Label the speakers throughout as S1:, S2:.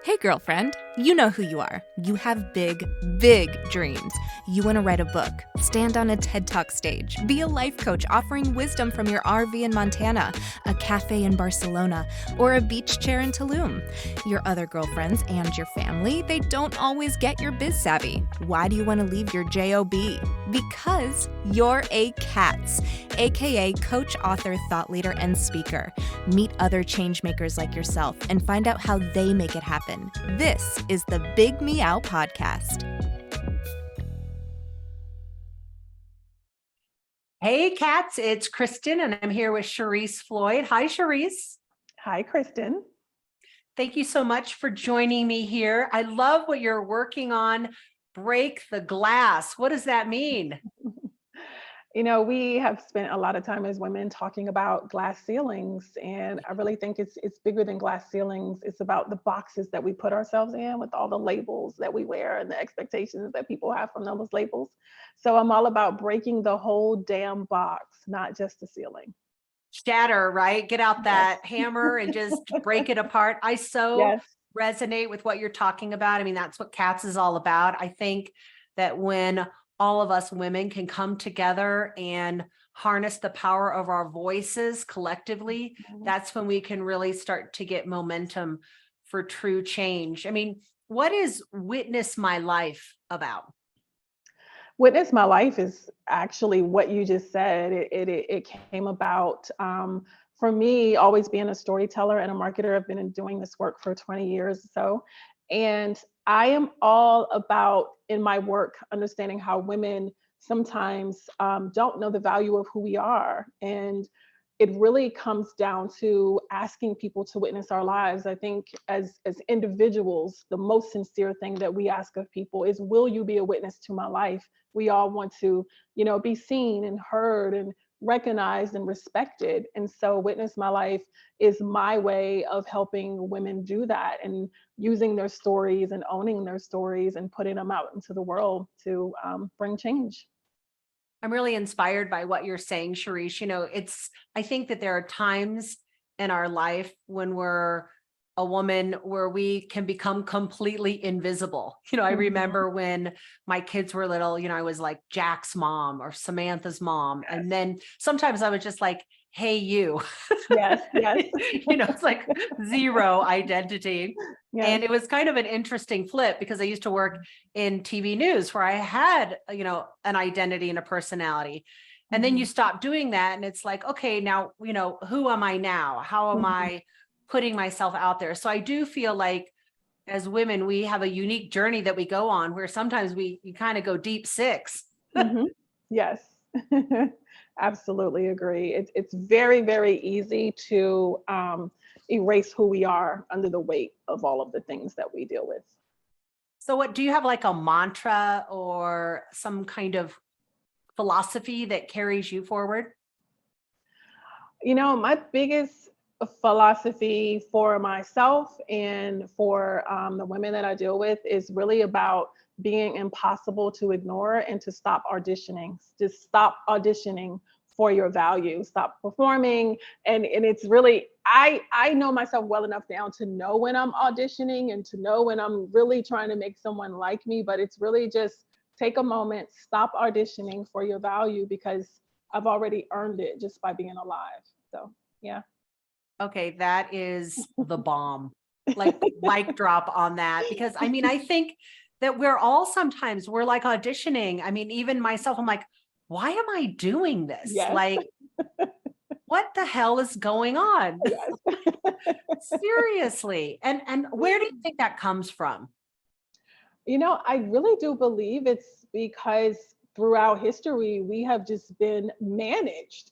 S1: Hey, girlfriend, you know who you are. You have big, big dreams. You want to write a book, stand on a TED Talk stage, be a life coach offering wisdom from your RV in Montana, a cafe in Barcelona, or a beach chair in Tulum. Your other girlfriends and your family, they don't always get your biz savvy. Why do you want to leave your JOB? Because you're a C.A.T.S, aka coach, author, thought leader, and speaker. Meet other change makers like yourself and find out how they make it happen. This is the Big Meow podcast.
S2: Hey, cats, it's Kristen, and I'm here with Shereese Floyd. Hi, Shereese.
S3: Hi, Kristen.
S2: Thank you so much for joining me here. I love what you're working on. Break the glass. What does that mean?
S3: You know, we have spent a lot of time as women talking about glass ceilings, and I really think it's bigger than glass ceilings. It's about the boxes that we put ourselves in with all the labels that we wear and the expectations that people have from those labels. So I'm all about breaking the whole damn box, not just the ceiling.
S2: Shatter, right? Get out that
S3: Yes.
S2: hammer and just break it apart. I so
S3: Yes.
S2: resonate with what you're talking about. I mean, that's what C.A.T.S is all about. I think that when all of us women can come together and harness the power of our voices collectively, that's when we can really start to get momentum for true change. I mean, what is Witness My Life about?
S3: Witness My Life is actually what you just said. It came about for me, always being a storyteller and a marketer. I've been doing this work for 20 years or so. And I am all about, in my work, understanding how women sometimes don't know the value of who we are. And it really comes down to asking people to witness our lives. I think as individuals, the most sincere thing that we ask of people is, will you be a witness to my life? We all want to, be seen and heard and recognized and respected. And so Witness My Life is my way of helping women do that and using their stories and owning their stories and putting them out into the world to bring change.
S2: I'm really inspired by what you're saying, Shereese. I think that there are times in our life when we're a woman where we can become completely invisible. I
S3: Mhm.
S2: remember when my kids were little, I was like Jack's mom or Samantha's mom. And then sometimes I was just like, hey, you.
S3: Yes, yes,
S2: It's like zero identity.
S3: yes.
S2: And it was kind of an interesting flip because I used to work in TV news where I had, an identity and a personality. And then you
S3: Mhm.
S2: stop doing that. And it's like, okay, now, who am I now? How am
S3: Mhm.
S2: I putting myself out there? So I do feel like as women, we have a unique journey that we go on where sometimes we kind of go deep six.
S3: Mhm. Yes. Absolutely agree. It's very, very easy to erase who we are under the weight of all of the things that we deal with.
S2: So what do you have, like a mantra or some kind of philosophy that carries you forward?
S3: My biggest philosophy for myself and for the women that I deal with is really about being impossible to ignore and to stop auditioning. Just stop auditioning for your value. Stop performing. And it's really, I know myself well enough now to know when I'm auditioning and to know when I'm really trying to make someone like me. But it's really just take a moment, stop auditioning for your value because I've already earned it just by being alive. So, yeah.
S2: Okay, that is the bomb. Like mic drop on that. Because I mean, I think that we're like auditioning. I mean, even myself, I'm like, why am I doing this?
S3: Yes.
S2: Like, what the hell is going on?
S3: Yes.
S2: Seriously. And where do you think that comes from?
S3: I really do believe it's because throughout history, we have just been managed.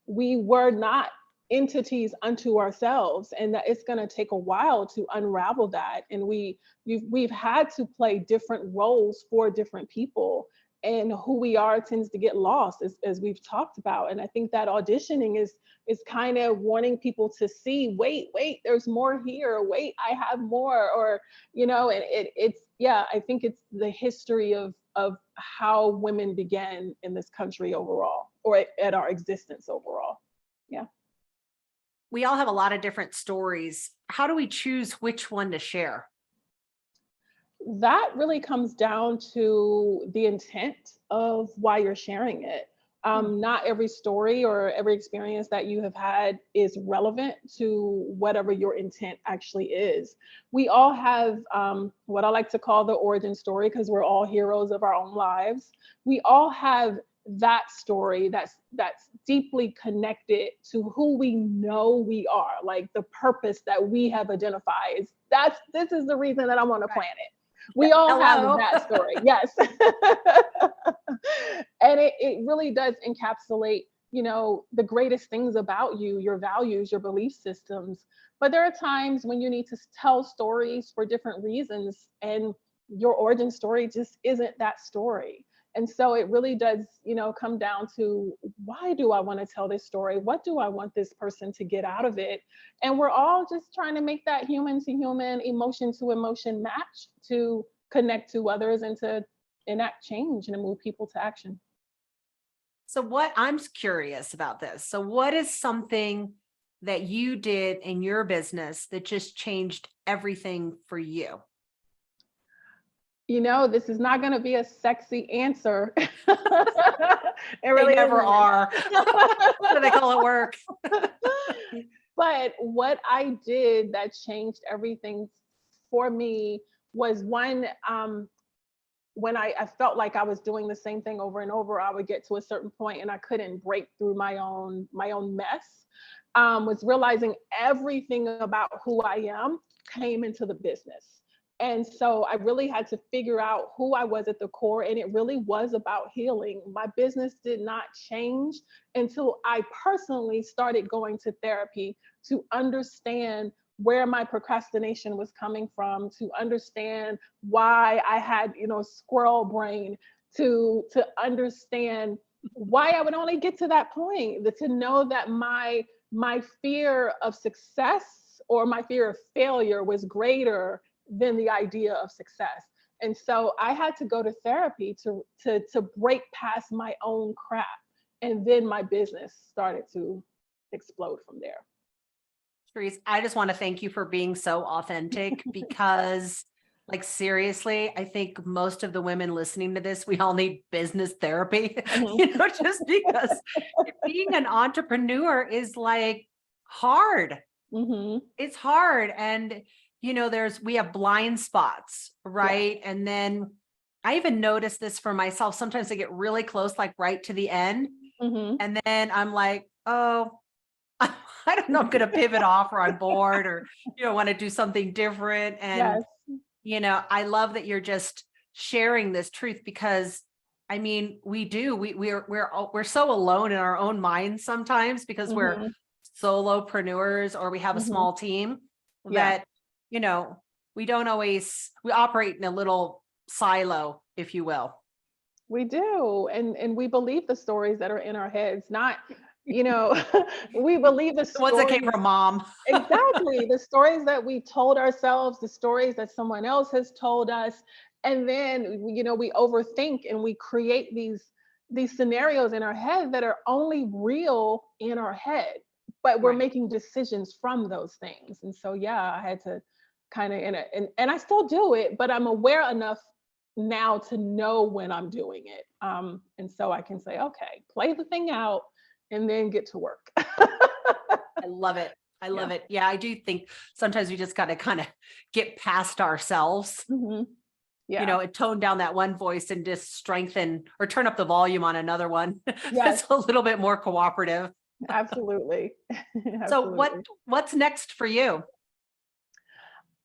S3: We were not entities unto ourselves, and that it's going to take a while to unravel that. And we've had to play different roles for different people, and who we are tends to get lost, as we've talked about. And I think that auditioning is kind of wanting people to see, wait, there's more here. Wait, I have more, or and it's yeah, I think it's the history of how women began in this country overall, or at our existence overall. Yeah.
S2: we all have a lot of different stories. How do we choose which one to share?
S3: That really comes down to the intent of why you're sharing it.
S2: Hmm.
S3: Not every story or every experience that you have had is relevant to whatever your intent actually is. We all have what I like to call the origin story because we're all heroes of our own lives. We all have that story that's deeply connected to who we know we are, like the purpose that we have identified. This is the reason that I'm on the
S2: Right.
S3: planet. We all have
S2: Hello.
S3: that story, yes. And it really does encapsulate, the greatest things about you, your values, your belief systems. But there are times when you need to tell stories for different reasons, and your origin story just isn't that story. And so it really does, come down to, why do I want to tell this story? What do I want this person to get out of it? And we're all just trying to make that human to human, emotion to emotion match to connect to others and to enact change and move people to action.
S2: So what I'm curious about this. So what is something that you did in your business that just changed everything for you?
S3: This is not going to be a sexy answer. It
S2: They
S3: really
S2: never
S3: isn't.
S2: are. What do they call it, work?
S3: But what I did that changed everything for me was one, when I felt like I was doing the same thing over and over, I would get to a certain point and I couldn't break through my own mess. Was realizing everything about who I am came into the business. And so I really had to figure out who I was at the core, and it really was about healing. My business did not change until I personally started going to therapy to understand where my procrastination was coming from, to understand why I had, squirrel brain, to understand why I would only get to that point, to know that my fear of success or my fear of failure was greater than the idea of success. And so I had to go to therapy to break past my own crap. And then my business started to explode from there.
S2: Shereese, I just want to thank you for being so authentic because, like, seriously, I think most of the women listening to this, we all need business therapy,
S3: Mhm.
S2: just because being an entrepreneur is like hard.
S3: Mhm.
S2: It's hard. And, we have blind spots,
S3: Yes.
S2: right? And then I even noticed this for myself. Sometimes I get really close, like right to the end.
S3: Mhm.
S2: And then I'm like, oh, I don't know, I'm going to pivot off or I'm bored or, want to do something different. And,
S3: Yes.
S2: I love that you're just sharing this truth because I mean, we do, we're so alone in our own minds sometimes because we're
S3: Mhm.
S2: solopreneurs or we have a
S3: Mhm.
S2: small team
S3: Yeah.
S2: that, we don't always, we operate in a little silo, if you will.
S3: We do. And we believe the stories that are in our heads, not, you know, we believe the
S2: The ones that came
S3: stories.
S2: from mom.
S3: Exactly. The stories that we told ourselves, the stories that someone else has told us. And then, we overthink and we create these scenarios in our head that are only real in our head, but we're
S2: Right.
S3: making decisions from those things. And so, yeah, I had to kind of, and I still do it, but I'm aware enough now to know when I'm doing it. And so I can say, okay, play the thing out and then get to work.
S2: I love it. I
S3: Yeah.
S2: love it. Yeah, I do think sometimes we just got to kind of get past ourselves,
S3: Hmm. Yeah.
S2: and tone down that one voice and just strengthen or turn up the volume on another one
S3: Yes.
S2: that's a little bit more cooperative.
S3: Absolutely.
S2: So
S3: Absolutely.
S2: what's next for you?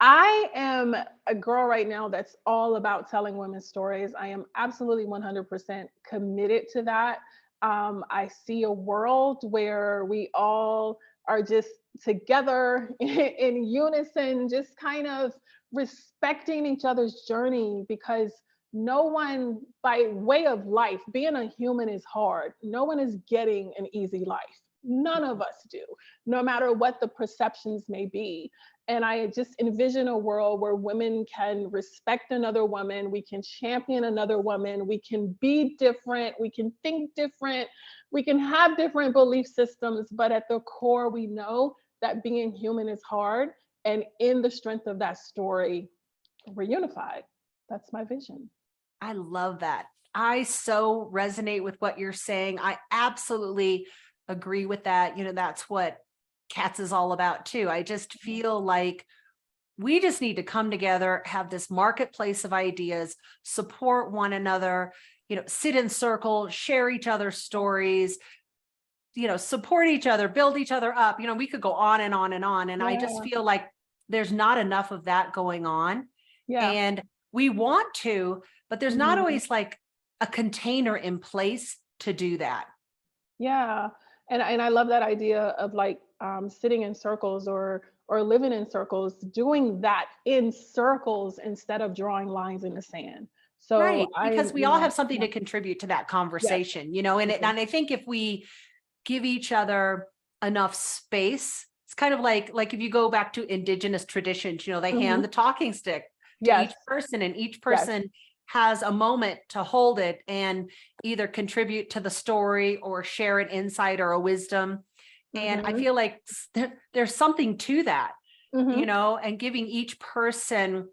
S3: I am a girl right now that's all about telling women's stories. I am absolutely 100% committed to that. I see a world where we all are just together in unison, just kind of respecting each other's journey because no one, by way of life, being a human is hard. No one is getting an easy life. None of us do, no matter what the perceptions may be. And I just envision a world where women can respect another woman, we can champion another woman, we can be different, we can think different, we can have different belief systems, but at the core, we know that being human is hard. And in the strength of that story, we're unified. That's my vision.
S2: I love that. I so resonate with what you're saying. I absolutely agree with that. That's what C.A.T.S is all about too. I just feel like we just need to come together, have this marketplace of ideas, support one another, sit in circle, share each other's stories, support each other, build each other up. We could go on and on and on. And I just feel like there's not enough of that going on.
S3: Yeah.
S2: And we want to, but there's not
S3: Mhm.
S2: always like a container in place to do that.
S3: Yeah. And I love that idea of like sitting in circles or living in circles, doing that in circles instead of drawing lines in the sand. So
S2: Right. Because
S3: I,
S2: we all have something to contribute to that
S3: yes.
S2: conversation, and
S3: Mhm.
S2: and I think if we give each other enough space, it's kind of like if you go back to indigenous traditions, they hand the talking stick to each
S3: Yes.
S2: person, and each
S3: Yes.
S2: person has a moment to hold it and either contribute to the story or share an insight or a wisdom. And I
S3: Mhm.
S2: feel like there's something to that,
S3: Mhm.
S2: and giving each person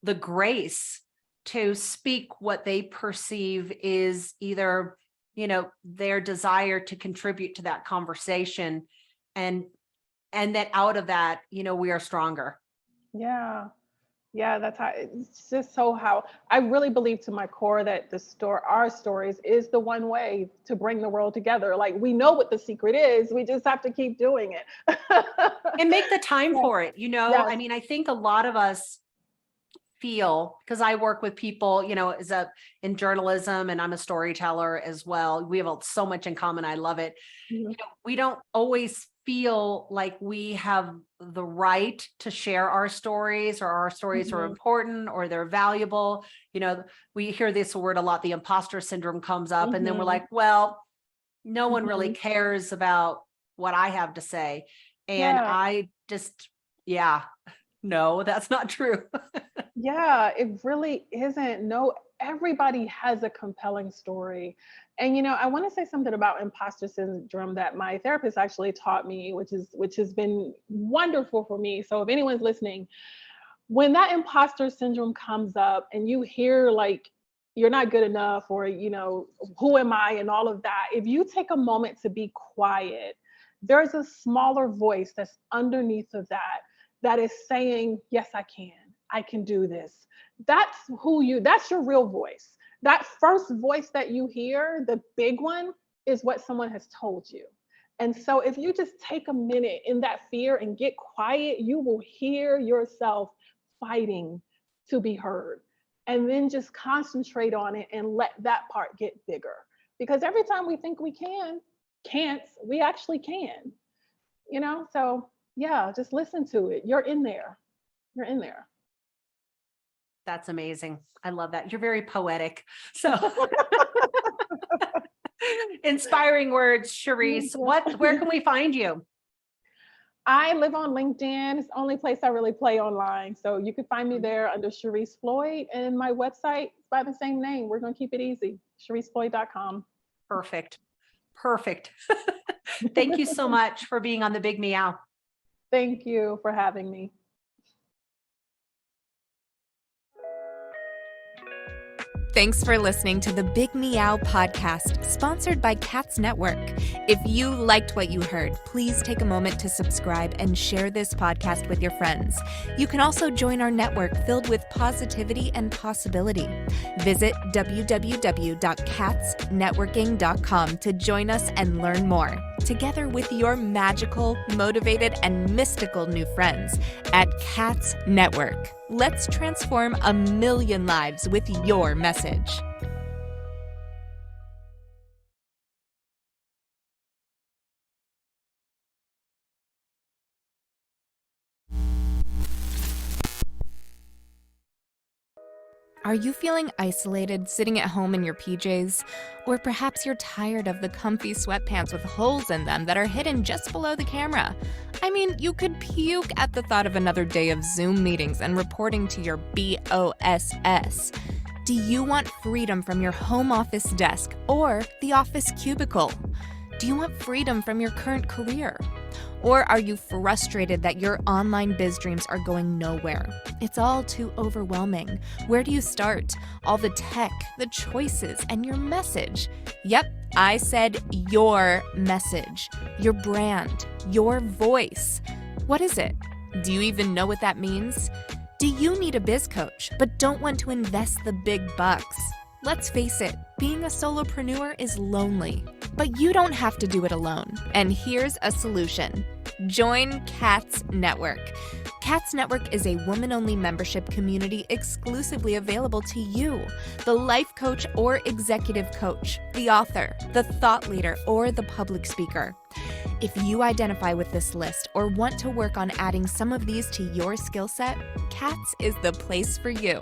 S2: the grace to speak what they perceive is either, their desire to contribute to that conversation, and that out of that, we are stronger.
S3: Yeah. Yeah, that's how it's just so how I really believe to my core that our stories is the one way to bring the world together. Like we know what the secret is, we just have to keep doing it.
S2: And make the time
S3: Yeah.
S2: for it.
S3: Yes.
S2: I think a lot of us feel, because I work with people, in journalism, and I'm a storyteller as well. We have so much in common. I love it.
S3: Mhm.
S2: We don't always feel like we have the right to share our stories, or our stories are
S3: Mhm.
S2: important, or they're valuable. We hear this word a lot, the imposter syndrome comes up, and then we're
S3: Mhm.
S2: like, well, no one really
S3: Mhm.
S2: cares about what I have to say. And
S3: Yeah.
S2: I just, yeah, no, that's not true.
S3: Yeah, it really isn't. No, everybody has a compelling story. And I want to say something about imposter syndrome that my therapist actually taught me, which has been wonderful for me. So if anyone's listening, when that imposter syndrome comes up and you hear like you're not good enough or who am I and all of that, if you take a moment to be quiet, there's a smaller voice that's underneath of that is saying, yes, I can do this. That's your real voice. That first voice that you hear, the big one, is what someone has told you. And so if you just take a minute in that fear and get quiet, you will hear yourself fighting to be heard. And then just concentrate on it and let that part get bigger. Because every time we think we can't, we actually can. So yeah, just listen to it. You're in there. You're in there.
S2: That's amazing. I love that. You're very poetic. So inspiring words, Shereese. Where can we find you?
S3: I live on LinkedIn. It's the only place I really play online. So you can find me there under Shereese Floyd, and my website is by the same name. We're going to keep it easy. ShereeseFloyd.com.
S2: Perfect. Perfect. Thank you so much for being on the Big Meow.
S3: Thank you for having me.
S1: Thanks for listening to the Big Meow podcast, sponsored by C.A.T.S Network. If you liked what you heard, please take a moment to subscribe and share this podcast with your friends. You can also join our network filled with positivity and possibility. Visit www.catsnetworking.com to join us and learn more, together with your magical, motivated, and mystical new friends at C.A.T.S Network. Let's transform 1 million lives with your message. Are you feeling isolated sitting at home in your PJs? Or perhaps you're tired of the comfy sweatpants with holes in them that are hidden just below the camera? I mean, you could puke at the thought of another day of Zoom meetings and reporting to your BOSS. Do you want freedom from your home office desk or the office cubicle? Do you want freedom from your current career? Or are you frustrated that your online biz dreams are going nowhere? It's all too overwhelming. Where do you start? All the tech, the choices, and your message. Yep, I said your message, your brand, your voice. What is it? Do you even know what that means? Do you need a biz coach but don't want to invest the big bucks? Let's face it, being a solopreneur is lonely, but you don't have to do it alone. And here's a solution. Join C.A.T.S Network. C.A.T.S Network is a woman-only membership community exclusively available to you, the life coach or executive coach, the author, the thought leader, or the public speaker. If you identify with this list or want to work on adding some of these to your skill set, C.A.T.S is the place for you.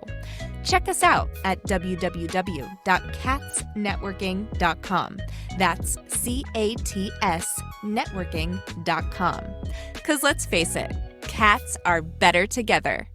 S1: Check us out at www.catsnetworking.com. That's C-A-T-S networking.com. Because let's face it, cats are better together.